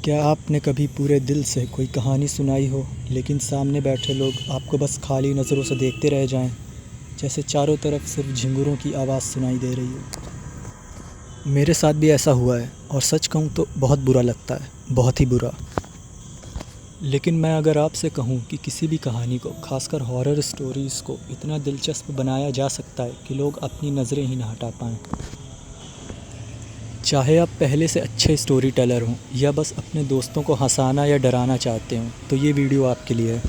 क्या आपने कभी पूरे दिल से कोई कहानी सुनाई हो लेकिन सामने बैठे लोग आपको बस खाली नज़रों से देखते रह जाएं, जैसे चारों तरफ सिर्फ झिंगुरों की आवाज़ सुनाई दे रही हो। मेरे साथ भी ऐसा हुआ है और सच कहूँ तो बहुत बुरा लगता है, बहुत ही बुरा। लेकिन मैं अगर आपसे कहूँ कि किसी भी कहानी को, खासकर हॉरर स्टोरीज़ को इतना दिलचस्प बनाया जा सकता है कि लोग अपनी नज़रें ही ना हटा पाएँ। चाहे आप पहले से अच्छे स्टोरी टेलर हों या बस अपने दोस्तों को हंसाना या डराना चाहते हों, तो ये वीडियो आपके लिए है।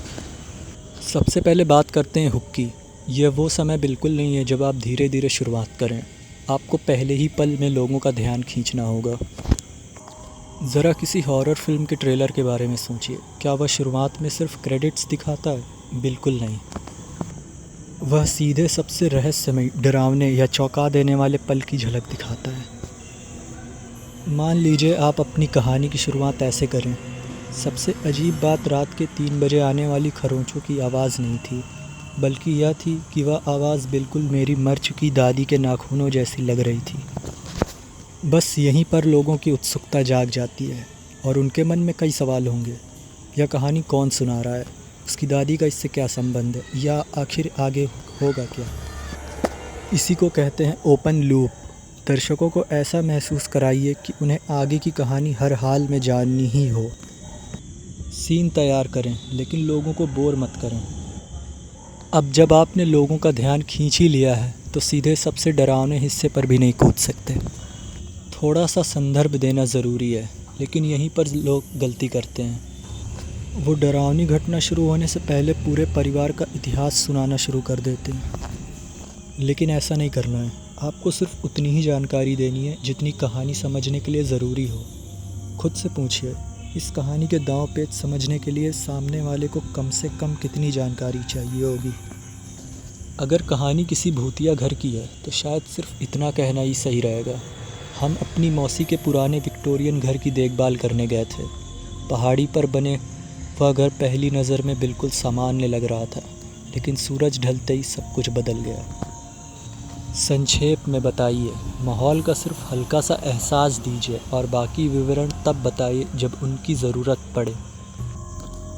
सबसे पहले बात करते हैं हुक की। यह वो समय बिल्कुल नहीं है जब आप धीरे धीरे शुरुआत करें। आपको पहले ही पल में लोगों का ध्यान खींचना होगा। ज़रा किसी हॉरर फिल्म के ट्रेलर के बारे में सोचिए। क्या वह शुरुआत में सिर्फ क्रेडिट्स दिखाता है? बिल्कुल नहीं। वह सीधे सबसे रहस्यमय, डरावने या चौंका देने वाले पल की झलक दिखाता है। मान लीजिए आप अपनी कहानी की शुरुआत ऐसे करें। सबसे अजीब बात रात के 3 बजे आने वाली खरोंचों की आवाज़ नहीं थी, बल्कि यह थी कि वह आवाज़ बिल्कुल मेरी मर चुकी दादी के नाखूनों जैसी लग रही थी। बस यहीं पर लोगों की उत्सुकता जाग जाती है और उनके मन में कई सवाल होंगे। यह कहानी कौन सुना रहा है? उसकी दादी का इससे क्या संबंध है? या आखिर आगे होगा क्या? इसी को कहते हैं ओपन लूप। दर्शकों को ऐसा महसूस कराइए कि उन्हें आगे की कहानी हर हाल में जाननी ही हो। सीन तैयार करें, लेकिन लोगों को बोर मत करें। अब जब आपने लोगों का ध्यान खींच ही लिया है, तो सीधे सबसे डरावने हिस्से पर भी नहीं कूद सकते। थोड़ा सा संदर्भ देना ज़रूरी है, लेकिन यहीं पर लोग गलती करते हैं। वो डरावनी घटना शुरू होने से पहले पूरे परिवार का इतिहास सुनाना शुरू कर देते हैं। लेकिन ऐसा नहीं करना है। आपको सिर्फ उतनी ही जानकारी देनी है जितनी कहानी समझने के लिए ज़रूरी हो। खुद से पूछिए, इस कहानी के दांव पेच समझने के लिए सामने वाले को कम से कम कितनी जानकारी चाहिए होगी। अगर कहानी किसी भूतिया घर की है तो शायद सिर्फ इतना कहना ही सही रहेगा। हम अपनी मौसी के पुराने विक्टोरियन घर की देखभाल करने गए थे। पहाड़ी पर बने वह घर पहली नज़र में बिल्कुल सामान्य लग रहा था, लेकिन सूरज ढलते ही सब कुछ बदल गया। संक्षेप में बताइए, माहौल का सिर्फ हल्का सा एहसास दीजिए और बाकी विवरण तब बताइए जब उनकी ज़रूरत पड़े।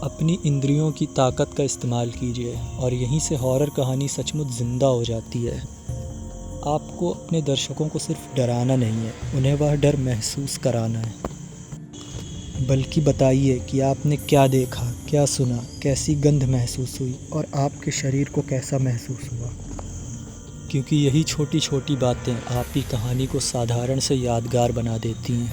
अपनी इंद्रियों की ताकत का इस्तेमाल कीजिए और यहीं से हॉरर कहानी सचमुच ज़िंदा हो जाती है। आपको अपने दर्शकों को सिर्फ डराना नहीं है, उन्हें वह डर महसूस कराना है। बल्कि बताइए कि आपने क्या देखा, क्या सुना, कैसी गंध महसूस हुई और आपके शरीर को कैसा महसूस हुआ। क्योंकि यही छोटी छोटी बातें आपकी कहानी को साधारण से यादगार बना देती हैं।